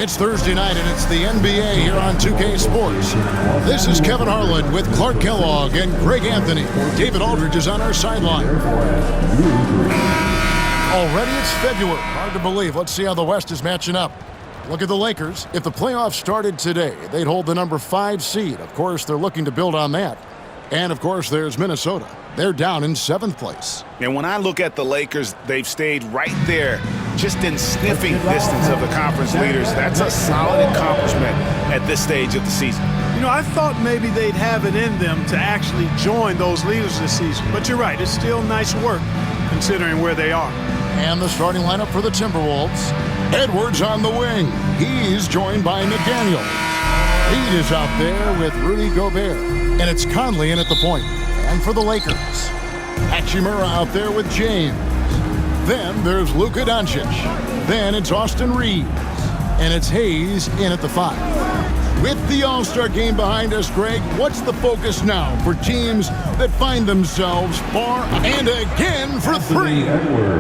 It's Thursday night, and it's the NBA here on 2K Sports. This is Kevin Harlan with Clark Kellogg and Greg Anthony. David Aldridge is on our sideline. Already it's February. Hard to believe. Let's see how the West is matching up. Look at the Lakers. If the playoffs started today, they'd hold the number 5 seed. Of course, they're looking to build on that. And, of course, there's Minnesota. They're down in 7th place. And when I look at the Lakers, they've stayed right there, just in sniffing distance of the conference leaders. That's a solid accomplishment at this stage of the season. You know, I thought maybe they'd have it in them to actually join those leaders this season. But you're right, it's still nice work considering where they are. And the starting lineup for the Timberwolves. Edwards on the wing. He's joined by McDaniels. Reed is out there with Rudy Gobert. And it's Conley in at the point. And for the Lakers, Hachimura out there with James. Then there's Luka Doncic. Then it's Austin Reeves. And it's Hayes in at the 5. With the All-Star game behind us, Greg, what's the focus now for teams that find themselves far and again for 3?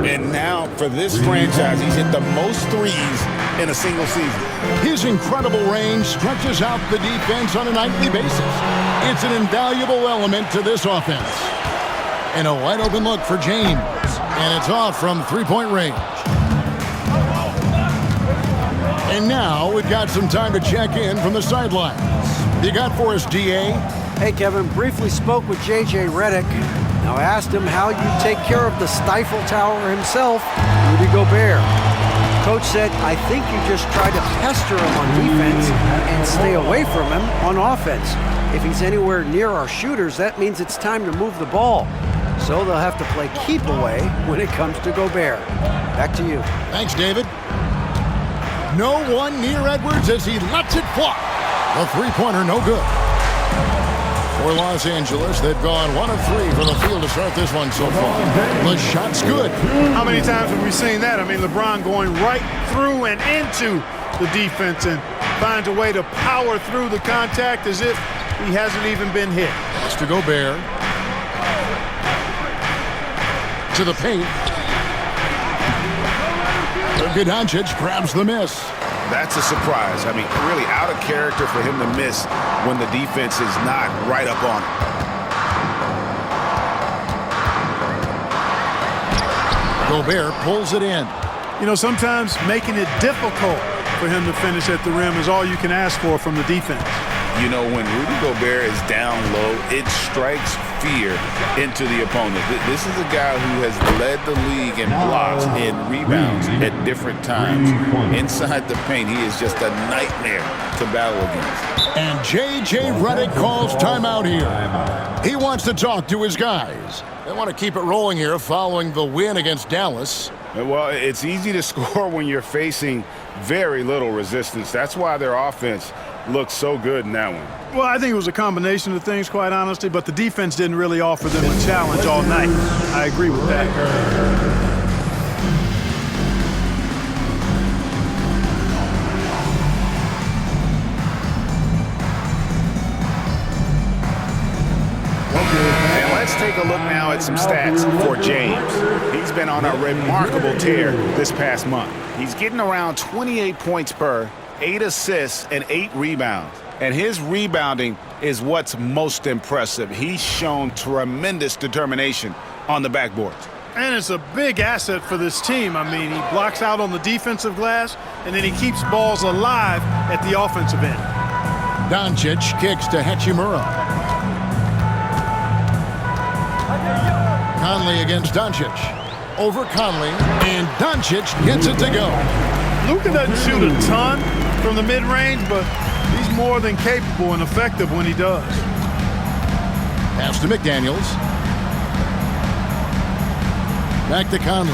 And now for this franchise, he's hit the most threes in a single season. His incredible range stretches out the defense on a nightly basis. It's an invaluable element to this offense. And a wide open look for James. And it's off from three-point range. And now we've got some time to check in from the sidelines. What you got for us, D.A.? Hey, Kevin. Briefly spoke with J.J. Redick. Now I asked him how you take care of the Stifle Tower himself, Rudy Gobert. Coach said, I think you just try to pester him on defense and stay away from him on offense. If he's anywhere near our shooters, that means it's time to move the ball. So they'll have to play keep away when it comes to Gobert. Back to you. Thanks, David. No one near Edwards as he lets it fly. The three-pointer no good. For Los Angeles, they've gone 1 of 3 from the field to start this one so far. The shot's good. How many times have we seen that? I mean, LeBron going right through and into the defense and finds a way to power through the contact as if he hasn't even been hit. Pass to Gobert. To the paint. Luka Doncic grabs the miss. That's a surprise. I mean, really out of character for him to miss when the defense is not right up on him. Gobert pulls it in. You know, sometimes making it difficult for him to finish at the rim is all you can ask for from the defense. You know, when Rudy Gobert is down low, it strikes fear into the opponent. This is a guy who has led the league in blocks and rebounds at different times. Inside the paint, he is just a nightmare to battle against. And J.J. Redick calls timeout here. He wants to talk to his guys. They want to keep it rolling here following the win against Dallas. Well, it's easy to score when you're facing very little resistance. That's why their offense looks so good in that one. Well, I think it was a combination of things, quite honestly, but the defense didn't really offer them a challenge all night. I agree with that. And let's take a look now at some stats for James. He's been on a remarkable tear this past month. He's getting around 28 points per, 8 assists, and 8 rebounds. And his rebounding is what's most impressive. He's shown tremendous determination on the backboards. And it's a big asset for this team. I mean, he blocks out on the defensive glass, and then he keeps balls alive at the offensive end. Doncic kicks to Hachimura. Conley against Doncic. Over Conley, and Doncic gets it to go. Luka doesn't shoot a ton from the mid-range, but he's more than capable and effective when he does. Pass to McDaniels. Back to Conley.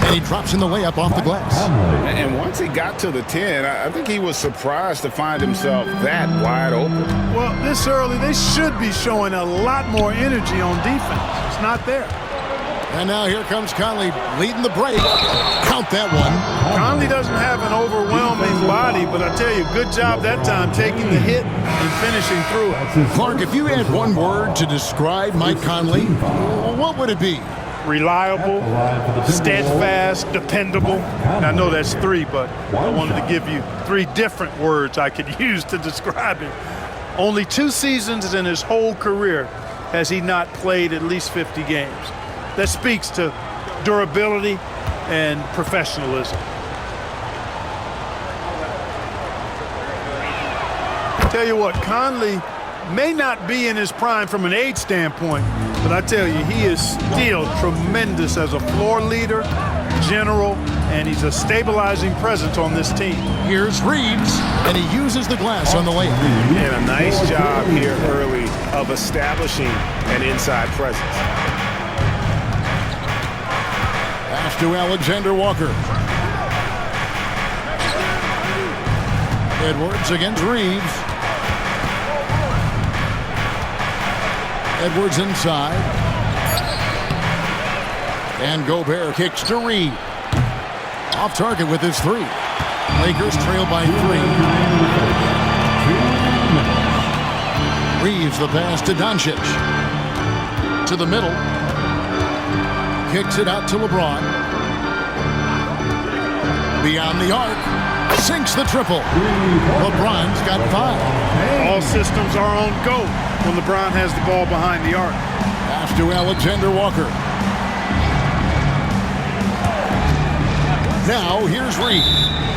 And he drops in the layup off the glass. And once he got to the 10, I think he was surprised to find himself that wide open. Well, this early, they should be showing a lot more energy on defense. It's not there. And now here comes Conley leading the break. Count that one. Conley doesn't have an overwhelming body, but I tell you, good job that time taking the hit and finishing through it. Clark, if you had one word to describe Mike Conley, what would it be? reliable, steadfast, dependable. And I know that's 3, but I wanted to give you 3 different words I could use to describe him. Only 2 seasons in his whole career has he not played at least 50 games. That speaks to durability and professionalism. Tell you what, Conley may not be in his prime from an age standpoint, but I tell you, he is still tremendous as a floor leader, general, and he's a stabilizing presence on this team. Here's Reeves, and he uses the glass on the layup. And a nice job here early of establishing an inside presence. Pass to Alexander Walker. Edwards against Reeves. Edwards inside. And Gobert kicks to Reed. Off target with his 3. Lakers trail by 3. Reeves the pass to Doncic. To the middle. Kicks it out to LeBron. Beyond the arc. Sinks the triple. LeBron's got 5. All systems are on go when LeBron has the ball behind the arc. Pass to Alexander Walker. Now here's Reed.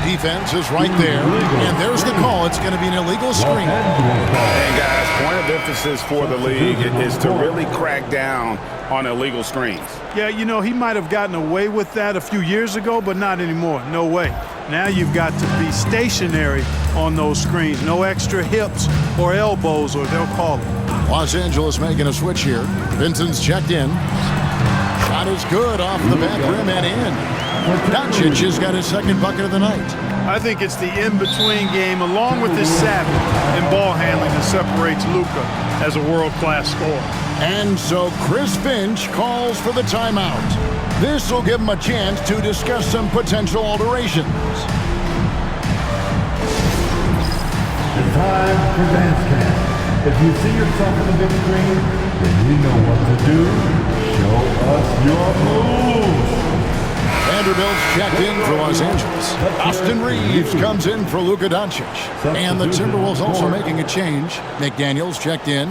Defense is right there, and there's the call. It's going to be an illegal screen. And guys, point of emphasis for the league is to really crack down on illegal screens. Yeah, you know, he might have gotten away with that a few years ago, but not anymore. No way. Now you've got to be stationary on those screens. No extra hips or elbows, or they'll call it. Los Angeles making a switch here. Vincent's checked in. Shot is good off the back rim and in. Doncic has got his 2nd bucket of the night. I think it's the in-between game, along with his savvy and ball handling, that separates Luka as a world-class scorer. And so Chris Finch calls for the timeout. This will give him a chance to discuss some potential alterations. It's time for dance camp. If you see yourself on the big screen, then you know what to do. Show us your moves. Vanderbilt's checked in for Los Angeles. Austin Reeves comes in for Luka Doncic. And the Timberwolves also making a change. McDaniels checked in.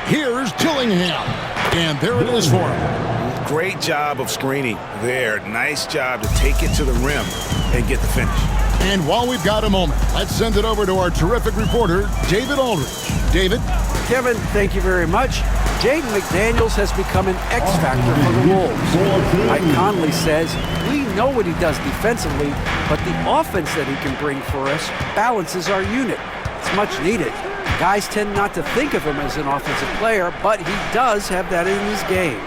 Here's Dillingham. And there it is for him. Great job of screening there. Nice job to take it to the rim and get the finish. And while we've got a moment, let's send it over to our terrific reporter, David Aldridge. David? Kevin, thank you very much. Jaden McDaniels has become an X-factor for the Wolves. Mike Conley says, we know what he does defensively, but the offense that he can bring for us balances our unit. It's much needed. Guys tend not to think of him as an offensive player, but he does have that in his game.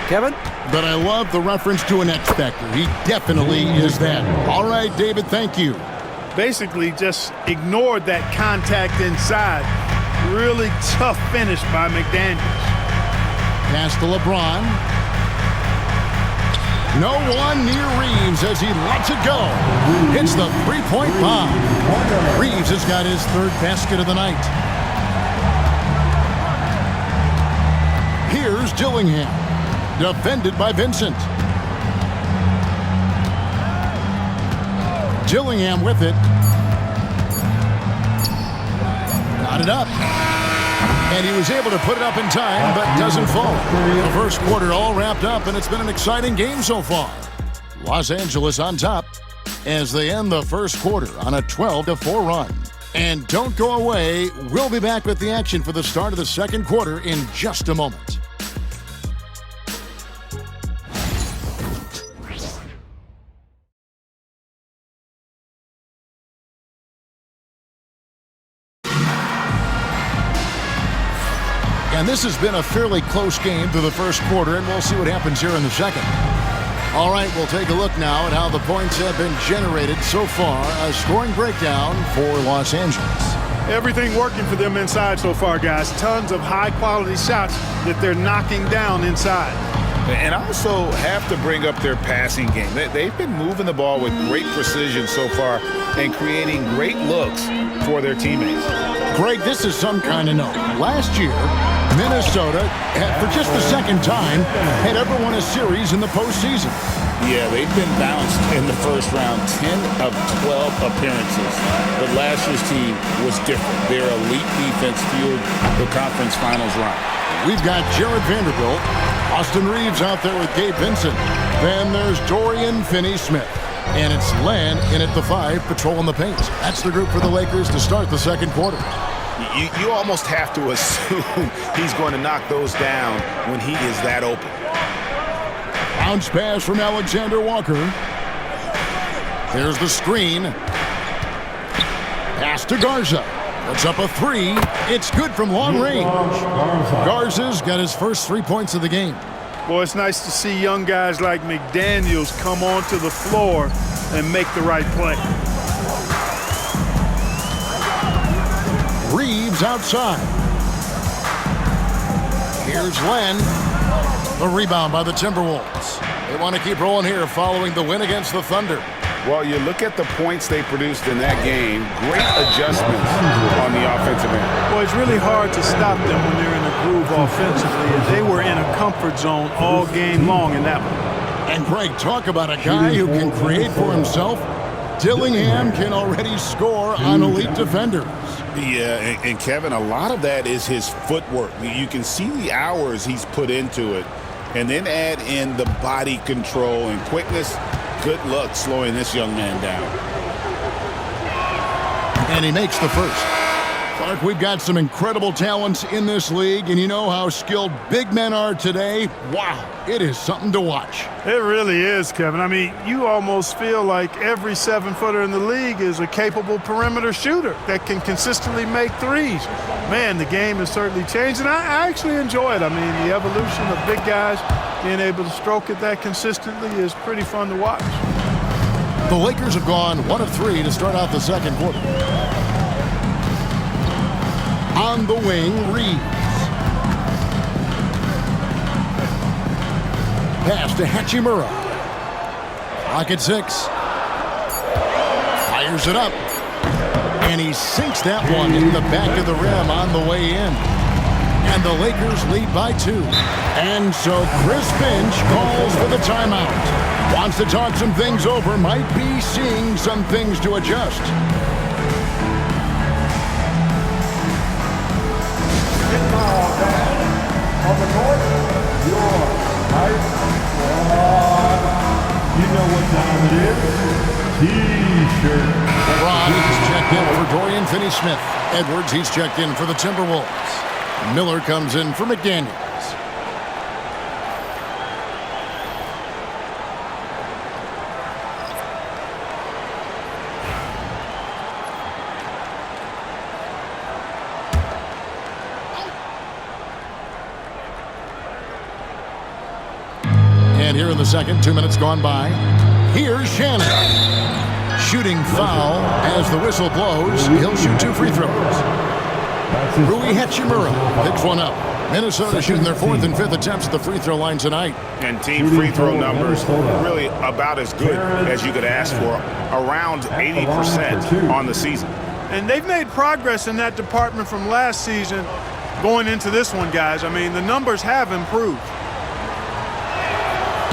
Kevin? But I love the reference to an X factor. He definitely is that. All right, David, thank you. Basically just ignored that contact inside. Really tough finish by McDaniels. Pass to LeBron. No one near Reeves as he lets it go. Hits the three-point bomb. Reeves has got his 3rd basket of the night. Here's Dillingham. Defended by Vincent. Dillingham with it. Got it up. And he was able to put it up in time, but doesn't fall. The first quarter all wrapped up, and it's been an exciting game so far. Los Angeles on top as they end the first quarter on a 12-4 run. And don't go away. We'll be back with the action for the start of the second quarter in just a moment. And this has been a fairly close game through the first quarter, and we'll see what happens here in the second. All right, we'll take a look now at how the points have been generated so far. A scoring breakdown for Los Angeles. Everything working for them inside so far, guys. Tons of high-quality shots that they're knocking down inside. And also have to bring up their passing game. They've been moving the ball with great precision so far and creating great looks for their teammates. Greg, this is some kind of note. Last year, Minnesota, for just the second time, had ever won a series in the postseason. Yeah, they've been bounced in the first round, 10 of 12 appearances. But last year's team was different. Their elite defense fueled the conference finals run. We've got Jared Vanderbilt, Austin Reeves out there with Gabe Vincent. Then there's Dorian Finney-Smith. And it's Len in at the 5, patrolling the paint. That's the group for the Lakers to start the second quarter. You almost have to assume he's going to knock those down when he is that open. Bounce pass from Alexander Walker. There's the screen. Pass to Garza. Puts up a 3. It's good from long range. Garza's got his first 3 points of the game. Boy, it's nice to see young guys like McDaniels come onto the floor and make the right play. Reeves outside. Here's Len. The rebound by the Timberwolves. They want to keep rolling here following the win against the Thunder. Well, you look at the points they produced in that game, great adjustments on the offensive end. Boy, it's really hard to stop them when they're in a groove offensively, and they were in a comfort zone all game long in that one. And Greg, talk about a guy who can create for himself. Dillingham can already score on elite defenders. Yeah, and Kevin, a lot of that is his footwork. You can see the hours he's put into it, and then add in the body control and quickness. Good luck slowing this young man down. And he makes the first. Clark, we've got some incredible talents in this league, and you know how skilled big men are today. Wow, it is something to watch. It really is, Kevin. I mean, you almost feel like every 7-footer in the league is a capable perimeter shooter that can consistently make threes. Man, the game has certainly changed, and I actually enjoy it. I mean, the evolution of big guys being able to stroke it that consistently is pretty fun to watch. The Lakers have gone 1 of 3 to start out the second quarter. On the wing, Reeves. Pass to Hachimura. Clock at 6. Fires it up. And he sinks that one in the back of the rim on the way in. And the Lakers lead by 2. And so Chris Finch calls for the timeout. Wants to talk some things over. Might be seeing some things to adjust. On the court, your height squad. You know what time it is. T-shirt. LeBron is checked in for Dorian Finney-Smith. Edwards, he's checked in for the Timberwolves. Miller comes in for McDaniels. And here in the second, 2 minutes gone by. Here's Shannon. Shooting foul as the whistle blows. He'll shoot 2 free throws. Rui Hachimura picks one up. Minnesota shooting their 4th and 5th attempts at the free throw line tonight. And team free throw numbers really about as good as you could ask for. Around 80% on the season. And they've made progress in that department from last season going into this one, guys. I mean, the numbers have improved.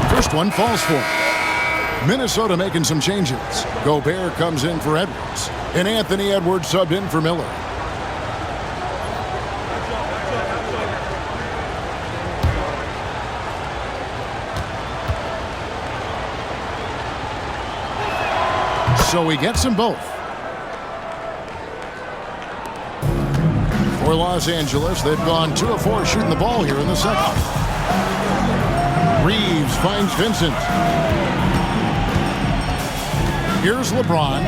First one falls for him. Minnesota making some changes. Gobert comes in for Edwards. And Anthony Edwards subbed in for Miller. So he gets them both. For Los Angeles, they've gone 2 of 4 shooting the ball here in the second. Reeves finds Vincent. Here's LeBron.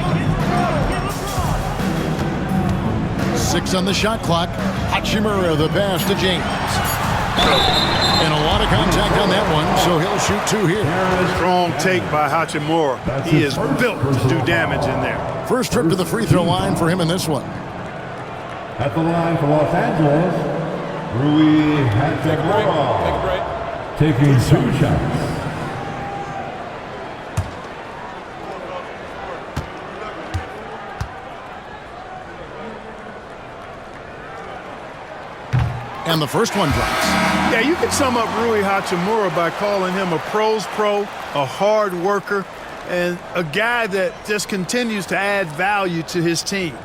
6 on the shot clock. Hachimura the pass to James. And a lot of contact on that one, so he'll shoot 2 here. Strong take by Hachimura. He is built to do damage in there. First trip to the free throw line for him in this one. At the line for Los Angeles, Rui Hachimura, taking 2 shots. And the first one drops. Yeah, you can sum up Rui Hachimura by calling him a pro's pro, a hard worker, and a guy that just continues to add value to his team.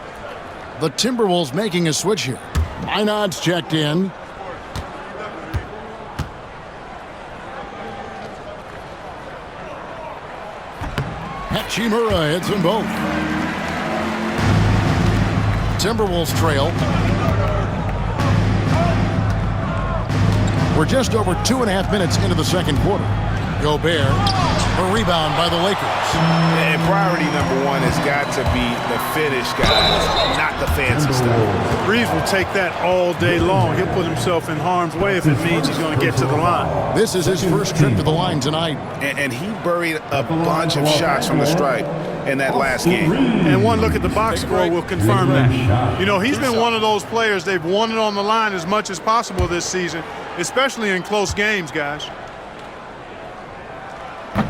The Timberwolves making a switch here. Minod's checked in. Hachimura hits them both. Timberwolves trail. We're just over 2.5 minutes into the second quarter. Gobert, a rebound by the Lakers. And priority number 1 has got to be the finish, guys, not the fancy stuff. Reeves will take that all day long. He'll put himself in harm's way if it means he's going to get to the line. This is his first trip to the line tonight. And he buried a bunch of shots from the stripe in that last game. And one look at the box score will confirm that. You know, he's been one of those players, they've won it on the line as much as possible this season, especially in close games, guys.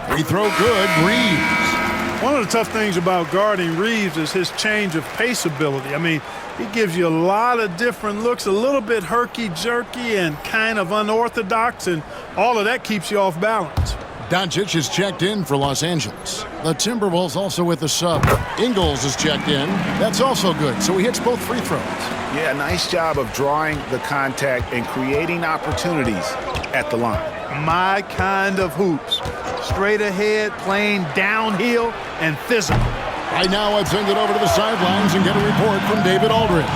Free throw good, Reeves. One of the tough things about guarding Reeves is his change of pace ability. I mean, he gives you a lot of different looks, a little bit herky-jerky and kind of unorthodox, and all of that keeps you off balance. Doncic is checked in for Los Angeles. The Timberwolves also with the sub. Ingles is checked in. That's also good, so he hits both free throws. Yeah, nice job of drawing the contact and creating opportunities at the line. My kind of hoops. Straight ahead, playing downhill, and physical. Right now, let's send it over to the sidelines and get a report from David Aldridge.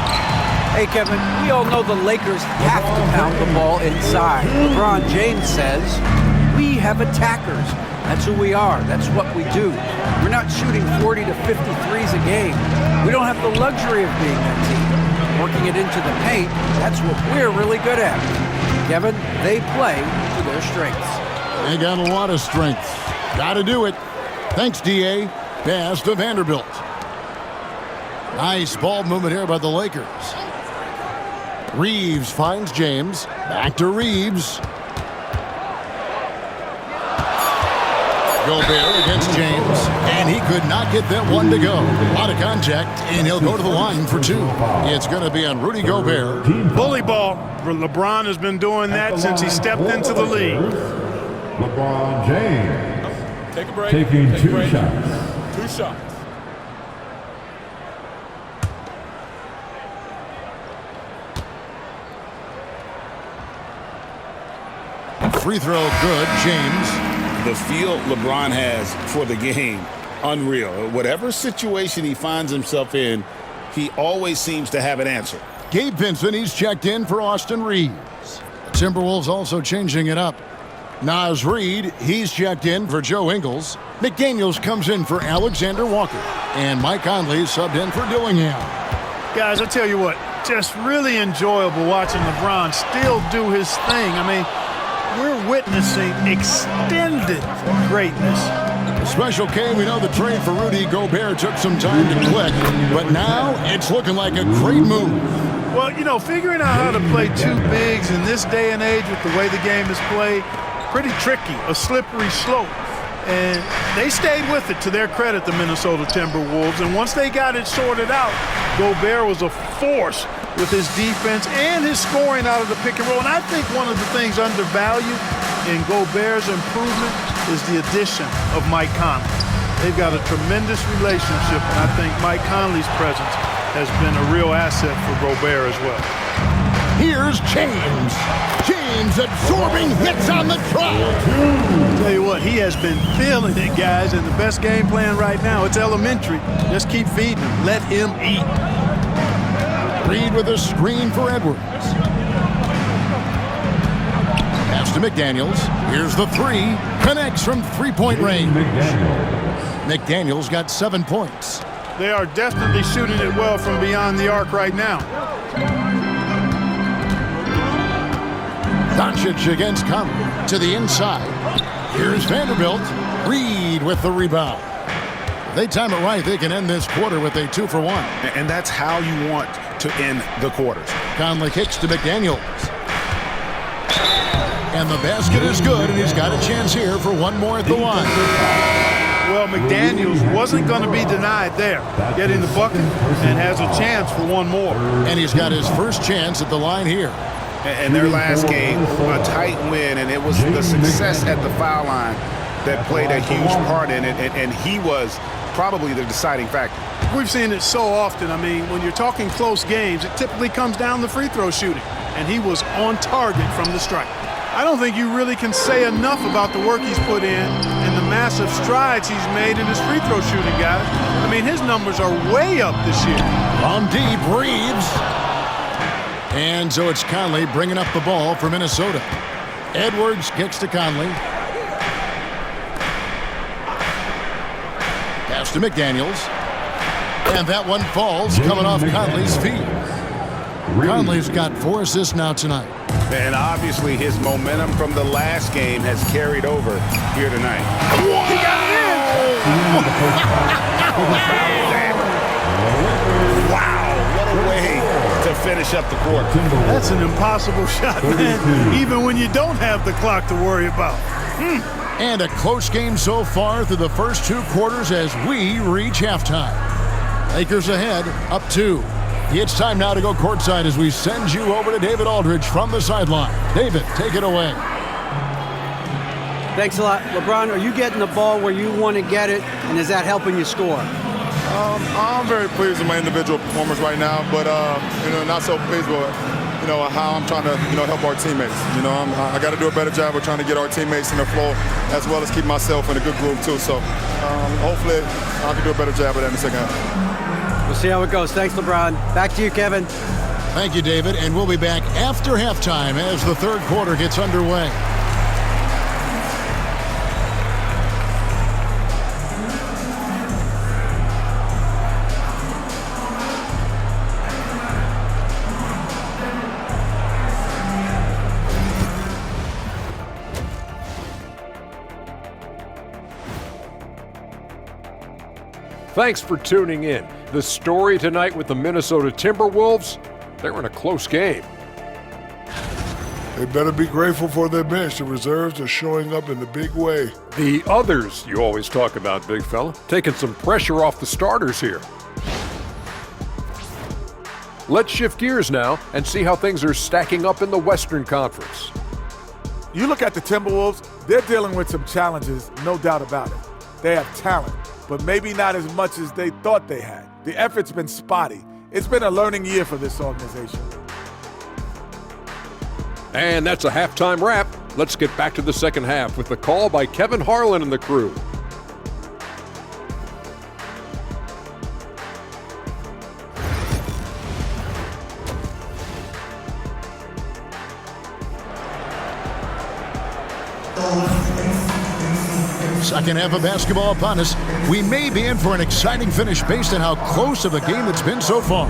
Hey, Kevin, we all know the Lakers have to pound the ball inside. LeBron James says, we have attackers. That's who we are. That's what we do. We're not shooting 40 to 50 threes a game. We don't have the luxury of being that team. Working it into the paint, that's what we're really good at. Kevin, they play to their strengths. They got a lot of strength. Got to do it. Thanks, D.A. Pass to Vanderbilt. Nice ball movement here by the Lakers. Reeves finds James. Back to Reeves. Gobert against James. And he could not get that one to go. A lot of contact, and he'll go to the line for 2. It's going to be on Rudy Gobert. Bully ball. LeBron has been doing that since he stepped into the league. LeBron James, Take a break. taking Take a 2 break. shots. 2 shots. Free throw good, James. The feel LeBron has for the game, unreal. Whatever situation he finds himself in, he always seems to have an answer. Gabe Vincent, he's checked in for Austin Reeves. The Timberwolves also changing it up. Naz Reid, he's checked in for Joe Ingles. McDaniels comes in for Alexander Walker. And Mike Conley subbed in for Dillingham. Guys, I tell you what, just really enjoyable watching LeBron still do his thing. I mean, we're witnessing extended greatness. The Special K, we know the trade for Rudy Gobert took some time to click, but now it's looking like a great move. Well, you know, figuring out how to play 2 bigs in this day and age with the way the game is played, pretty tricky, a slippery slope. And they stayed with it, to their credit, the Minnesota Timberwolves. And once they got it sorted out, Gobert was a force with his defense and his scoring out of the pick and roll. And I think one of the things undervalued in Gobert's improvement is the addition of Mike Conley. They've got a tremendous relationship, and I think Mike Conley's presence has been a real asset for Gobert as well. Here's James. James absorbing hits on the trot. Tell you what, he has been feeling it, guys, and the best game plan right now, it's elementary. Just keep feeding him. Let him eat. Reed with a screen for Edwards. Pass to McDaniels. Here's the 3. Connects from 3-point range. McDaniels got 7 points. They are definitely shooting it well from beyond the arc right now. Doncic against Conley to the inside. Here's Vanderbilt. Reed with the rebound. If they time it right, they can end this quarter with a 2-for-1. And that's how you want to end the quarters. Conley kicks to McDaniels. And the basket is good, and he's got a chance here for one more at the line. Well, McDaniels wasn't going to be denied there, getting the bucket, and has a chance for one more. And he's got his first chance at the line here. And their last game, a tight win, and it was the success at the foul line that played a huge part in it, and he was probably the deciding factor. We've seen it so often. I mean, when you're talking close games, it typically comes down to free throw shooting, and he was on target from the stripe. I don't think you really can say enough about the work he's put in and the massive strides he's made in his free throw shooting, guys. I mean, his numbers are way up this year. From deep, Reeves. And so it's Conley bringing up the ball for Minnesota. Edwards kicks to Conley. Pass to McDaniels. And that one falls coming off Conley's feet. Conley's got 4 assists now tonight. And obviously his momentum from the last game has carried over here tonight. He got it in! Wow, what a way to finish up the quarter. That's an impossible shot, man, even when you don't have the clock to worry about. And a close game so far through the first 2 quarters as we reach halftime. Lakers ahead, up 2. It's time now to go courtside as we send you over to David Aldridge from the sideline. David, take it away. Thanks a lot. LeBron, are you getting the ball where you want to get it, and is that helping you score? I'm very pleased with my individual performance right now, but not so pleased with how I'm trying to help our teammates. I got to do a better job of trying to get our teammates in the flow as well as keep myself in a good groove too. So hopefully I can do a better job of that in the second half. We'll see how it goes. Thanks, LeBron. Back to you, Kevin. Thank you, David. And we'll be back after halftime as the third quarter gets underway. Thanks for tuning in. The story tonight with the Minnesota Timberwolves, they're in a close game. They better be grateful for their bench. The reserves are showing up in a big way. The others you always talk about, big fella, taking some pressure off the starters here. Let's shift gears now and see how things are stacking up in the Western Conference. You look at the Timberwolves, they're dealing with some challenges, no doubt about it. They have talent, but maybe not as much as they thought they had. The effort's been spotty. It's been a learning year for this organization. And that's a halftime wrap. Let's get back to the second half with the call by Kevin Harlan and the crew. Second half of basketball upon us. We may be in for an exciting finish based on how close of a game it's been so far.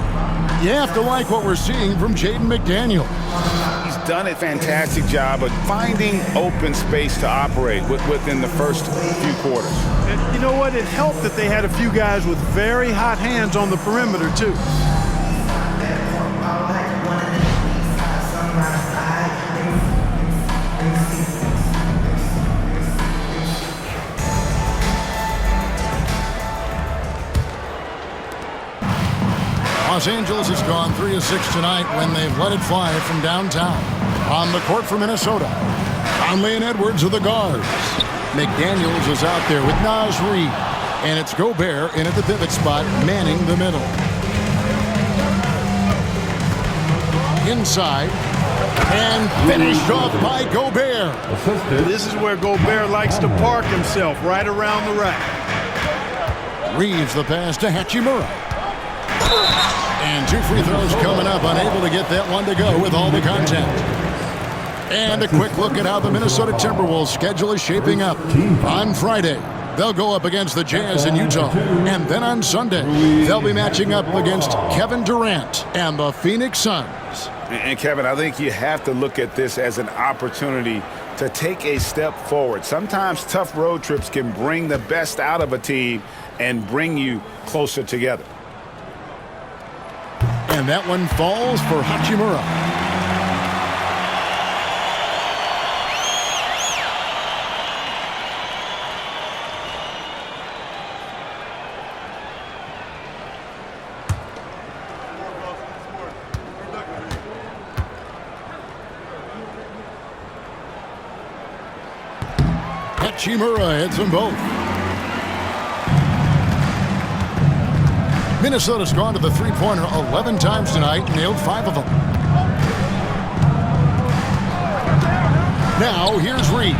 You have to like what we're seeing from Jaden McDaniels. He's done a fantastic job of finding open space to operate within the first few quarters. And you know what? It helped that they had a few guys with very hot hands on the perimeter, too. Los Angeles has gone 3 of 6 tonight when they've let it fly from downtown. On the court for Minnesota, Conley and Edwards are the guards. McDaniels is out there with Naz Reid. And it's Gobert in at the pivot spot, manning the middle. Inside. And finished off by Gobert. This is where Gobert likes to park himself, right around the rack. Reeves the pass to Hachimura. And 2 free throws coming up, unable to get that one to go with all the contact. And a quick look at how the Minnesota Timberwolves schedule is shaping up. On Friday, they'll go up against the Jazz in Utah. And then on Sunday, they'll be matching up against Kevin Durant and the Phoenix Suns. And Kevin, I think you have to look at this as an opportunity to take a step forward. Sometimes tough road trips can bring the best out of a team and bring you closer together. And that one falls for Hachimura. Hachimura hits them both. Minnesota's gone to the three-pointer 11 times tonight, nailed 5 of them. Now, here's Reed.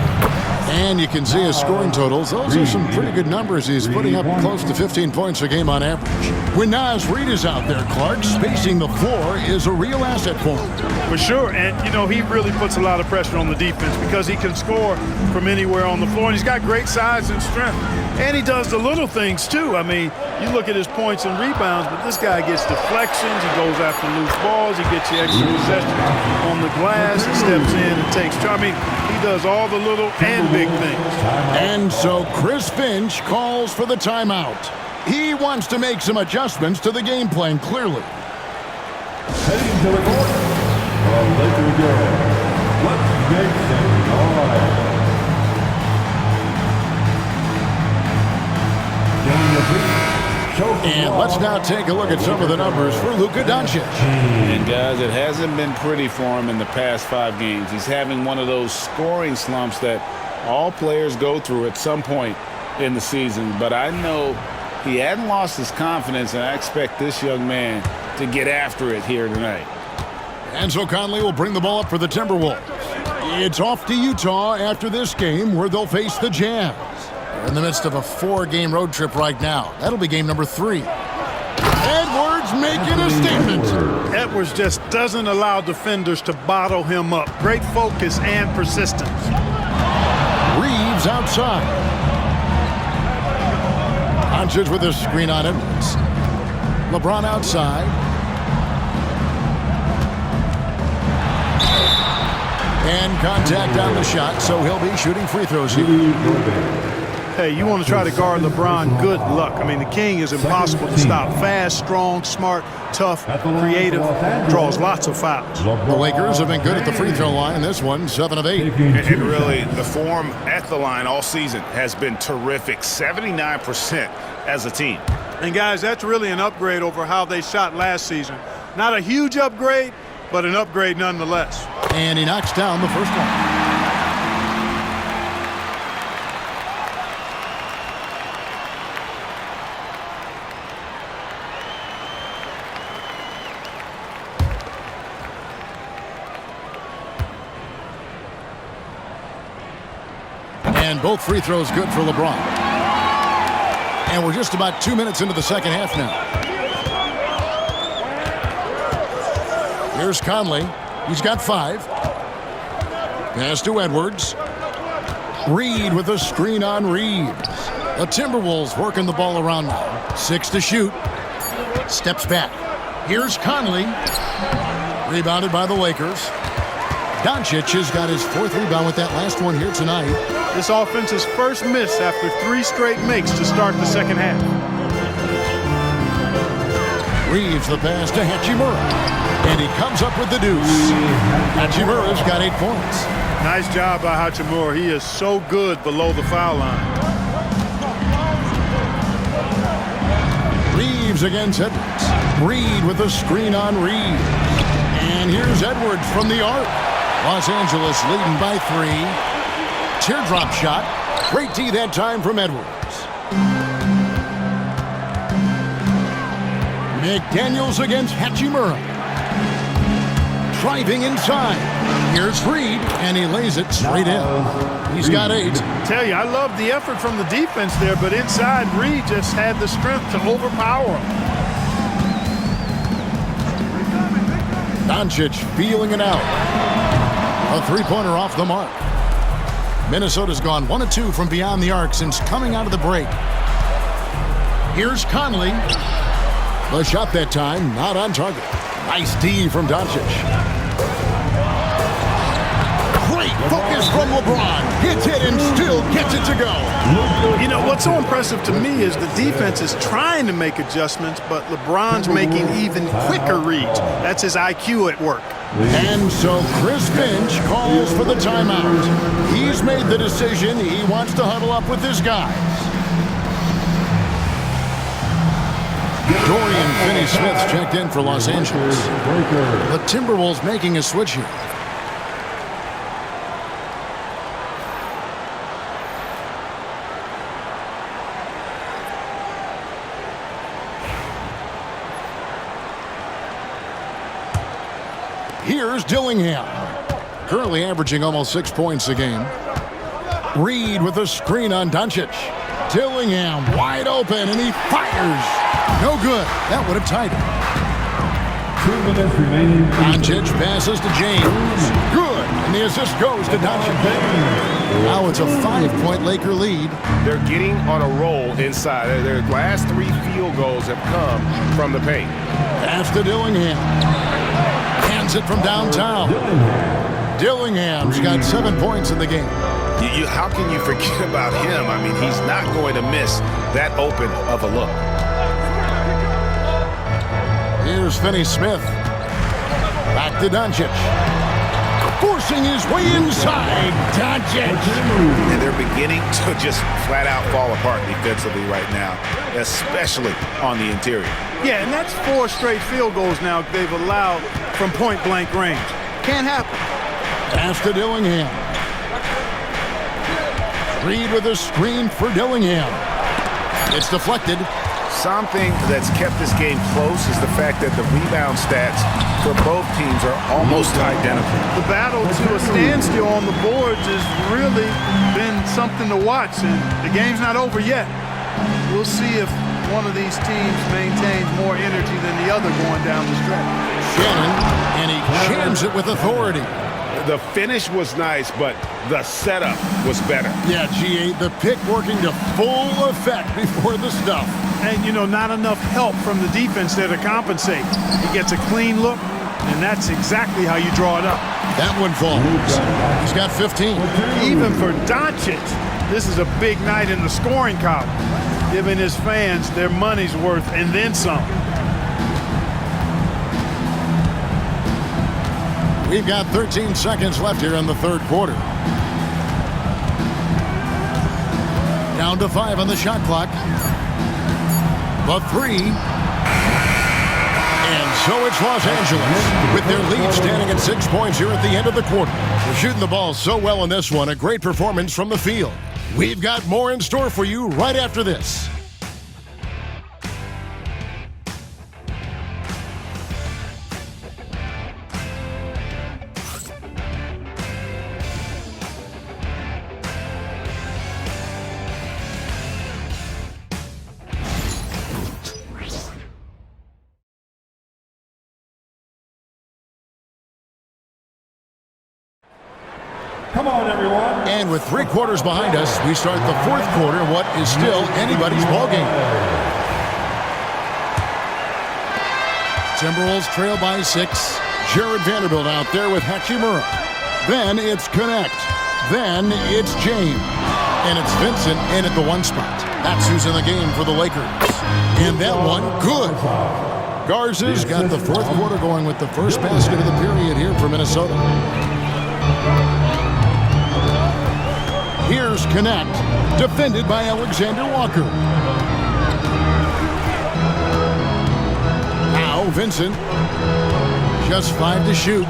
And you can see his scoring totals. Those are some pretty good numbers. He's putting up close to 15 points a game on average. When Naz Reed is out there, Clark, spacing the floor is a real asset for him. For sure, and he really puts a lot of pressure on the defense because he can score from anywhere on the floor, and he's got great size and strength. And he does the little things, too. I mean, you look at his points and rebounds, but this guy gets deflections, he goes after loose balls, he gets you extra possessions on the glass, he steps in and takes charge. I mean, he does all the little and big things. And so Chris Finch calls for the timeout. He wants to make some adjustments to the game plan, clearly. Heading to the court. Laker go. Let's make some noise. And let's now take a look at some of the numbers for Luka Doncic. And guys, it hasn't been pretty for him in the past 5 games. He's having one of those scoring slumps that all players go through at some point in the season. But I know he hadn't lost his confidence, and I expect this young man to get after it here tonight. And so Conley will bring the ball up for the Timberwolves. It's off to Utah after this game, where they'll face the Jazz. They're in the midst of a 4-game road trip right now. That'll be game number 3. Edwards making a statement. Edwards just doesn't allow defenders to bottle him up. Great focus and persistence. Reeves outside. Doncic with a screen on Edwards. LeBron outside. And contact on the shot, so he'll be shooting free throws here. Hey, you want to try to guard LeBron, good luck. I mean, the King is impossible to stop. Fast, strong, smart, tough, creative, draws lots of fouls. The Lakers have been good at the free throw line. This one, 7 of 8. And really, the form at the line all season has been terrific. 79% as a team. And, guys, that's really an upgrade over how they shot last season. Not a huge upgrade, but an upgrade nonetheless. And he knocks down the first one. And both free throws good for LeBron. And we're just about 2 minutes into the second half now. Here's Conley. He's got 5. Pass to Edwards. Reed with a screen on Reeves. The Timberwolves working the ball around now. 6 to shoot. Steps back. Here's Conley. Rebounded by the Lakers. Doncic has got his 4th rebound with that last one here tonight. This offense's first miss after 3 straight makes to start the second half. Reeves the pass to Hachimura. And he comes up with the deuce. Hachimura's got 8 points. Nice job by Hachimura. He is so good below the foul line. Reeves against Edwards. Reed with a screen on Reed. And here's Edwards from the arc. Los Angeles leading by 3. Teardrop shot. Great D that time from Edwards. McDaniels against Hachimura. Driving inside. Here's Reed, and he lays it straight in. He's got 8. Tell you, I love the effort from the defense there, but inside, Reed just had the strength to overpower him. Doncic feeling it out. A 3-pointer off the mark. Minnesota's gone 1 of 2 from beyond the arc since coming out of the break. Here's Conley. The shot that time, not on target. Nice D from Doncic. Great Great focus from LeBron. Hits it and still gets it to go. You know, what's so impressive to me is the defense is trying to make adjustments, but LeBron's making even quicker reads. That's his IQ at work. And so Chris Finch calls for the timeout. He's made the decision. He wants to huddle up with his guys. Dorian Finney-Smith checked in for Los Angeles. The Timberwolves making a switch here. Here's Dillingham. Currently averaging almost 6 points a game. Reed with a screen on Doncic. Dillingham wide open, and he fires. No good. That would have tied it. 2 minutes remaining. Doncic passes to James. Good. And the assist goes to Doncic. Now it's a 5-point Laker lead. They're getting on a roll inside. Their last 3 field goals have come from the paint. Pass to Dillingham. Hands it from downtown. Dillingham's got 7 points in the game. How can you forget about him? I mean, he's not going to miss that open of a look. Here's Finney-Smith. Back to Doncic. Forcing his way inside. Doncic. And they're beginning to just flat out fall apart defensively right now, especially on the interior. Yeah, and that's 4 straight field goals now they've allowed from point-blank range. Can't happen. Pass to Dillingham. Reed with a screen for Dillingham. It's deflected. Something that's kept this game close is the fact that the rebound stats for both teams are almost identical. The battle to a standstill on the boards has really been something to watch, and the game's not over yet. We'll see if one of these teams maintains more energy than the other going down the stretch. Shannon, and he jams it with authority. The finish was nice, but the setup was better. Yeah, G8, the pick working to full effect before the stuff. And, you know, not enough help from the defense there to compensate. He gets a clean look, and that's exactly how you draw it up. That one falls. He's got 15. Even for Doncic, this is a big night in the scoring column, giving his fans their money's worth and then some. We've got 13 seconds left here in the third quarter. Down to 5 on the shot clock. The 3. And so it's Los Angeles with their lead standing at 6 points here at the end of the quarter. They're shooting the ball so well in this one. A great performance from the field. We've got more in store for you right after this. Come on, everyone. And with 3 quarters behind us, we start the fourth quarter in what is still anybody's ballgame. Timberwolves trail by 6. Jared Vanderbilt out there with Hachimura. Then it's Connect. Then it's James. And it's Vincent in at the 1 spot. That's who's in the game for the Lakers. And that one, good. Garza's got the fourth quarter going with the first basket of the period here for Minnesota. Here's Connect, defended by Alexander Walker. Now Vincent, just 5 to shoot.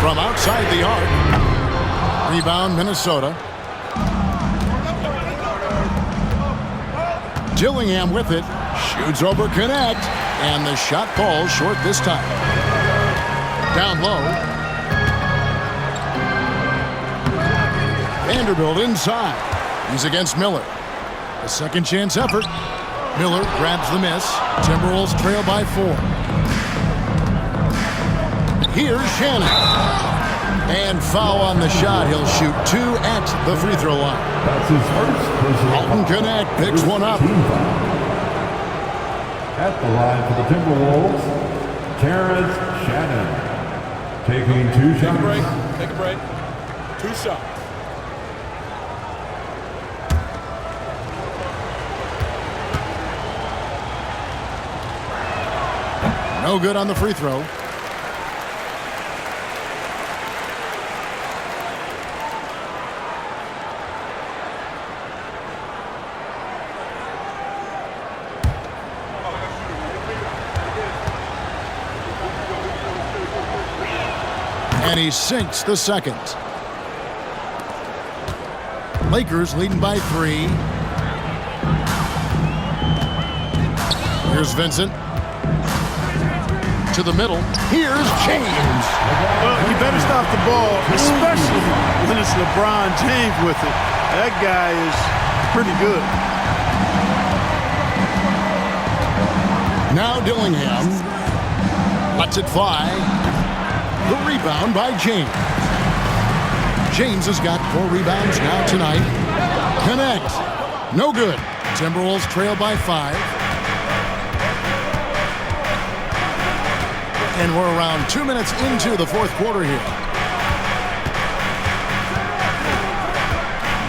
From outside the arc, rebound Minnesota. Dillingham with it, shoots over Connect, and the shot falls short this time. Down low. Vanderbilt inside. He's against Miller. A second chance effort. Miller grabs the miss. Timberwolves trail by 4. Here's Shannon. And foul on the shot. He'll shoot 2 at the free throw line. That's his first personal Alton foul. Connect picks one up. At the line for the Timberwolves, Terrence Shannon. taking 2 shots. Take a break. Take a break. 2 shots. No good on the free throw. And he sinks the second. Lakers leading by 3. Here's Vincent. To the middle. Here's James. Well, you better stop the ball, especially when it's LeBron James with it. That guy is pretty good. Now Dillingham lets it fly. The rebound by James. James has got 4 rebounds now tonight. Connect. No good. Timberwolves trail by 5. And we're around 2 minutes into the fourth quarter here.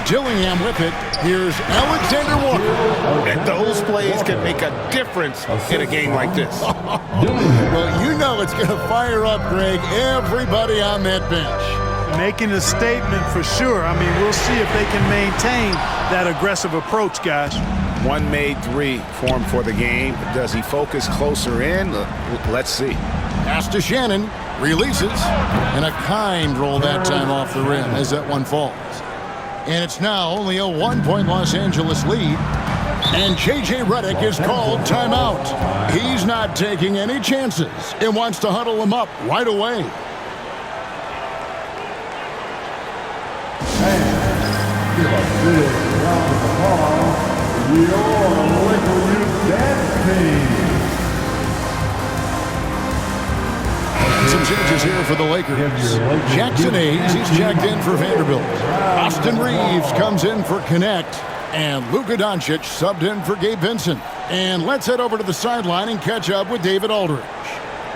Dillingham with it. Here's Alexander Walker. And those plays can make a difference in a game like this. Well, you know it's going to fire up, Greg, everybody on that bench. Making a statement for sure. I mean, we'll see if they can maintain that aggressive approach, guys. One made 3 for him for the game. Does he focus closer in? Let's see. Pass to Shannon. Releases. And a kind roll that time off the rim as that one falls. And it's now only a 1-point Los Angeles lead. And J.J. Redick is called timeout. He's not taking any chances and wants to huddle him up right away. Give a big round of applause. Your Laker Youth Dance Team. Some changes here for the Lakers. Jackson Hayes, he's checked in for Vanderbilt. Austin Reeves comes in for Connect. And Luka Doncic subbed in for Gabe Vincent. And let's head over to the sideline and catch up with David Aldridge.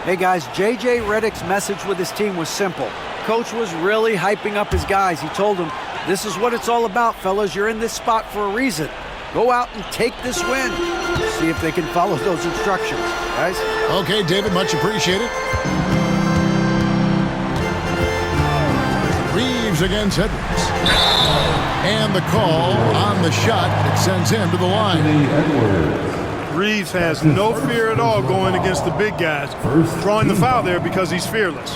Hey guys, J.J. Redick's message with his team was simple. Coach was really hyping up his guys. He told them, this is what it's all about, fellas. You're in this spot for a reason. Go out and take this win. See if they can follow those instructions, guys. Okay, David, much appreciated. Reeves against Edwards. And the call on the shot that sends him to the line. Reeves has no fear at all going against the big guys. Drawing the foul there because he's fearless.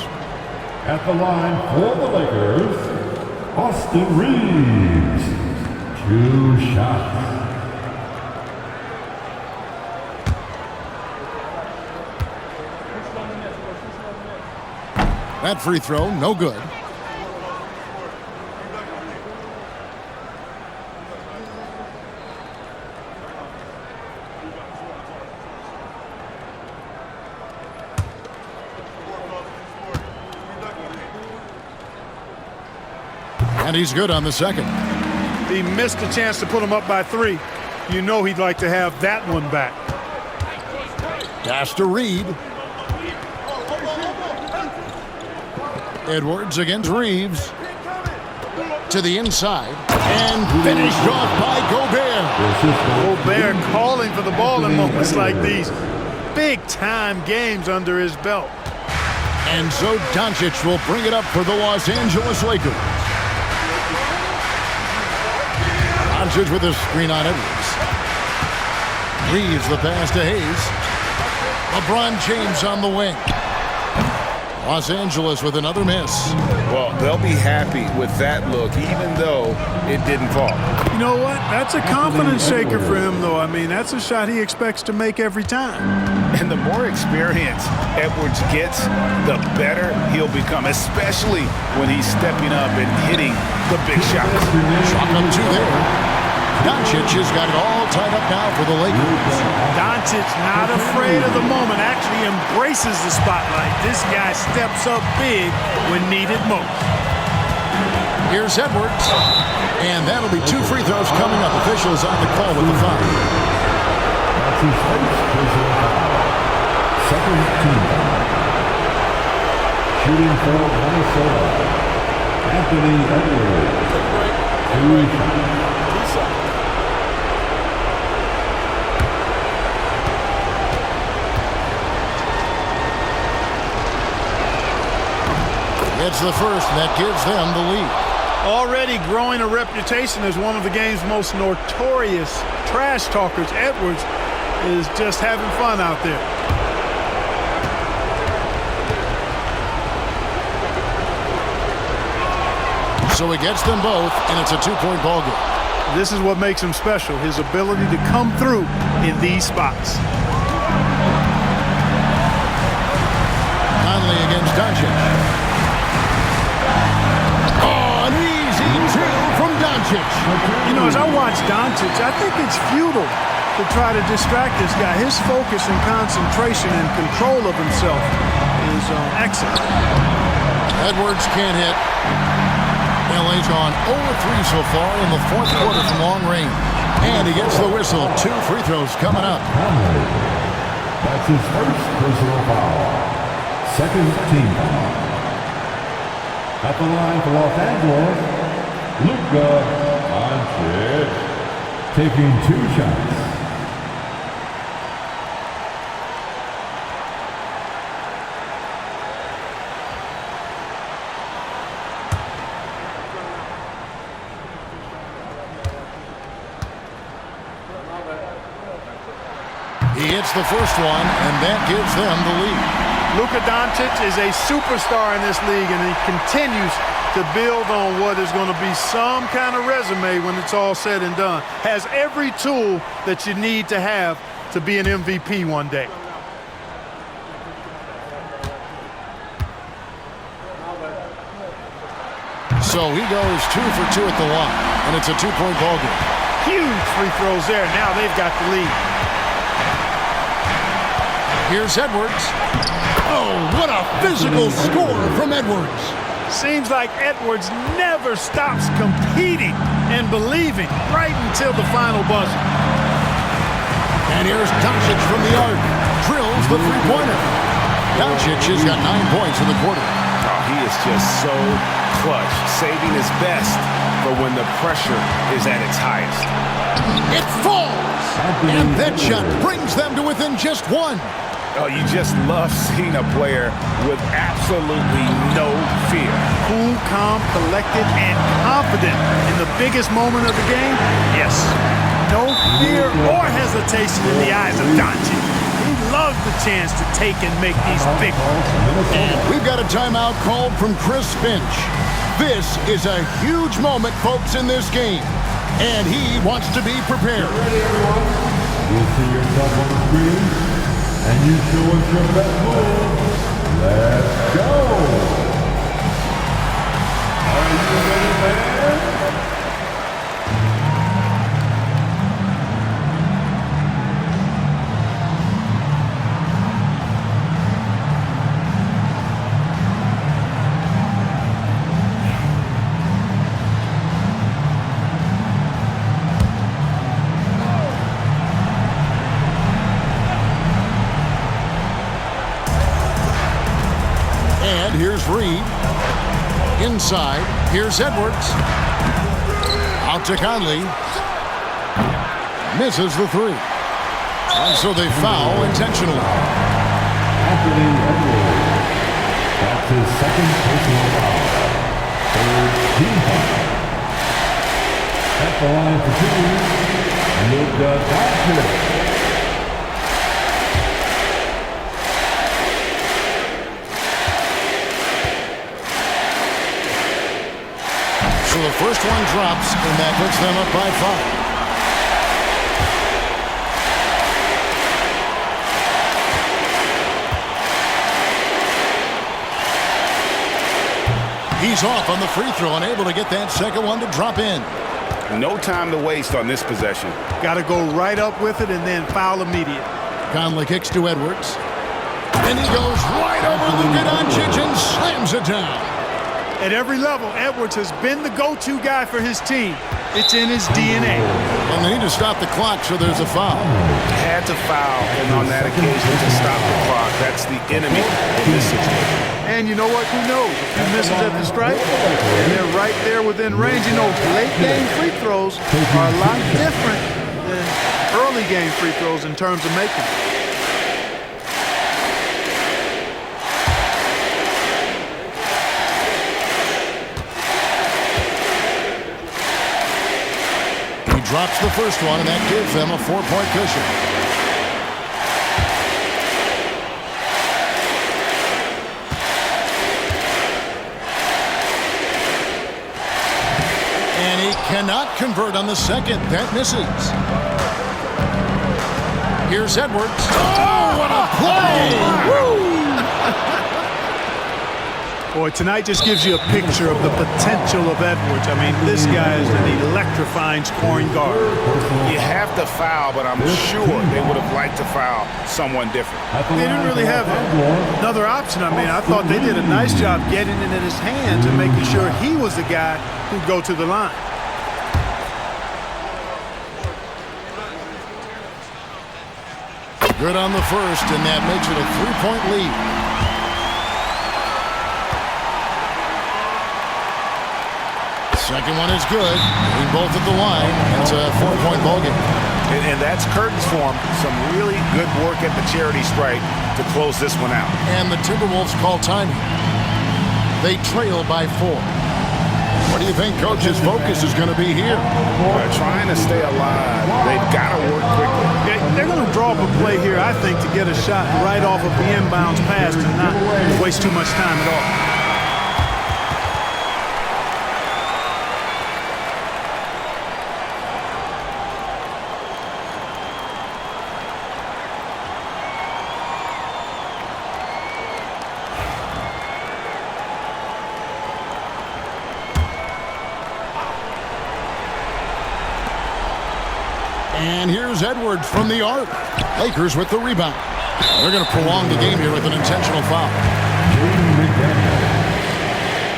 At the line for the Lakers, Austin Reeves. 2 shots. That free throw, no good. And he's good on the second. He missed a chance to put him up by 3. You know he'd like to have that one back. Pass to Reed. Edwards against Reeves. To the inside. And finished off by Gobert. Gobert calling for the ball in moments like these. Big-time games under his belt. And so Doncic will bring it up for the Los Angeles Lakers. Doncic with a screen on Edwards. Reeves the pass to Hayes. LeBron James on the wing. Los Angeles with another miss. Well, they'll be happy with that look, even though it didn't fall. You know what? That's a confidence shaker for him, though. I mean, that's a shot he expects to make every time. And the more experience Edwards gets, the better he'll become, especially when he's stepping up and hitting the big shots. Shot up 2 there. Doncic has got it all tied up now for the Lakers. Doncic not afraid of the moment, actually embraces the spotlight. This guy steps up big when needed most. Here's Edwards. And that'll be 2 free throws coming up. Officials on the call with the foul. That's his first personal foul. Second team. Shooting for Minnesota, Anthony Edwards. 2 shots. It's the first, and that gives them the lead. Already growing a reputation as one of the game's most notorious trash talkers, Edwards is just having fun out there. So he gets them both, and it's a 2-point ball game. This is what makes him special, his ability to come through in these spots. Conley against Doncic. Oh, an easy 2 from Doncic. You know, as I watch Doncic, I think it's futile to try to distract this guy. His focus and concentration and control of himself is excellent. Edwards can't hit. LA's gone 0-3 so far in the fourth quarter from long range. And he gets the whistle. 2 free throws coming up. That's his first personal foul. Second team foul. At the line for Los Angeles, Luka Doncic taking 2 shots. He hits the first one, and that gives them the lead. Luka Doncic is a superstar in this league, and he continues to build on what is going to be some kind of resume when it's all said and done. Has every tool that you need to have to be an MVP one day. So he goes 2 for 2 at the line, and it's a 2-point ball game. Huge free throws there. Now they've got the lead. Here's Edwards. Oh, what a physical score from Edwards. Seems like Edwards never stops competing and believing right until the final buzzer. And here's Doncic from the arc. Drills the three-pointer. Doncic has got 9 points in the quarter. Oh, he is just so clutch, saving his best for when the pressure is at its highest. It falls! And that shot brings them to within just 1. Oh, you just love seeing a player with absolutely no fear. Cool, calm, collected, and confident in the biggest moment of the game? Yes. No fear or hesitation in the eyes of Doncic. He loves the chance to take and make these big ones. And we've got a timeout called from Chris Finch. This is a huge moment, folks, in this game. And he wants to be prepared. Ready, everyone? You'll see yourself on the screen, and you show us your best move. Let's go! Are you ready, man? Here's Reed. Inside. Here's Edwards. Out to Conley. Misses the 3. And so they foul intentionally. Anthony Edwards. That's his second personal foul. Third team foul. At the line for 2, Luka Doncic. So the first one drops, and that puts them up by 5. He's off on the free throw and able to get that second one to drop in. No time to waste on this possession. Got to go right up with it and then foul immediate. Conley kicks to Edwards. And he goes right over Luka Doncic and slams it down. At every level, Edwards has been the go-to guy for his team. It's in his DNA. And they need to stop the clock, so there's a foul. Had to foul, and on that occasion to stop the clock. That's the enemy in this situation. And you know what? Who knows? If he misses at the stripe, and they're right there within range. You know, late game free throws are a lot different than early game free throws in terms of making. He drops the first one, and that gives them a 4-point cushion. And he cannot convert on the second. That misses. Here's Edwards. Oh, what a play! Boy, tonight just gives you a picture of the potential of Edwards. I mean, this guy is an electrifying scoring guard. You have to foul, but I'm sure they would have liked to foul someone different. They didn't really have another option. I mean, I thought they did a nice job getting it in his hands and making sure he was the guy who'd go to the line. Good on the first, and that makes it a 3-point lead. Second one is good. We both at the line. It's a 4-point ball game. And that's curtains for him. Some really good work at the charity stripe to close this one out. And the Timberwolves call timing. They trail by 4. What do you think Coach's focus is going to be here? They're trying to stay alive. They've got to work quickly. They're going to draw up a play here, I think, to get a shot right off of the inbounds pass and not waste too much time at all. And here's Edwards from the arc. Lakers with the rebound. They're going to prolong the game here with an intentional foul.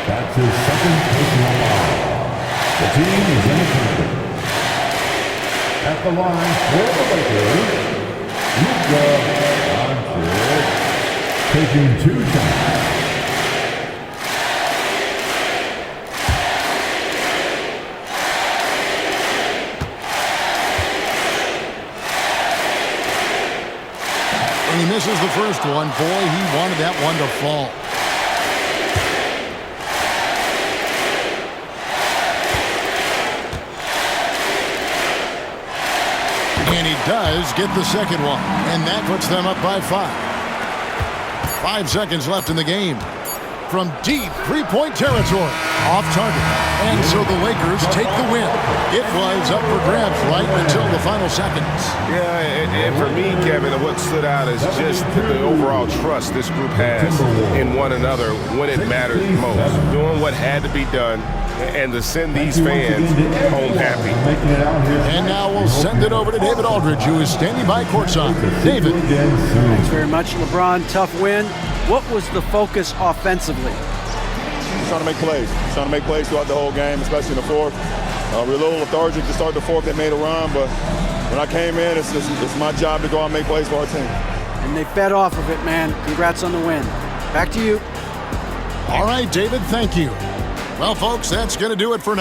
That's his second personal foul. The team is in the corner. At the line for the Lakers, Luka Doncic taking 2 shots. And he misses the first one. Boy, he wanted that one to fall. And he does get the second one. And that puts them up by 5. 5 seconds left in the game. From deep 3-point territory. Off target. And so the Lakers take the win. It was up for grabs right until the final seconds. Yeah, and for me, Kevin, what stood out is just the overall trust this group has in one another when it matters most. Doing what had to be done and to send these fans home happy. And now we'll send it over to David Aldridge, who is standing by courtside. David. Thanks very much, LeBron. Tough win. What was the focus offensively? Trying to make plays. Trying to make plays throughout the whole game, especially in the fourth. We're a little lethargic to start the fourth. They made a run, but when I came in, it's my job to go out and make plays for our team. And they fed off of it, man. Congrats on the win. Back to you. All right, David, thank you. Well, folks, that's going to do it for now.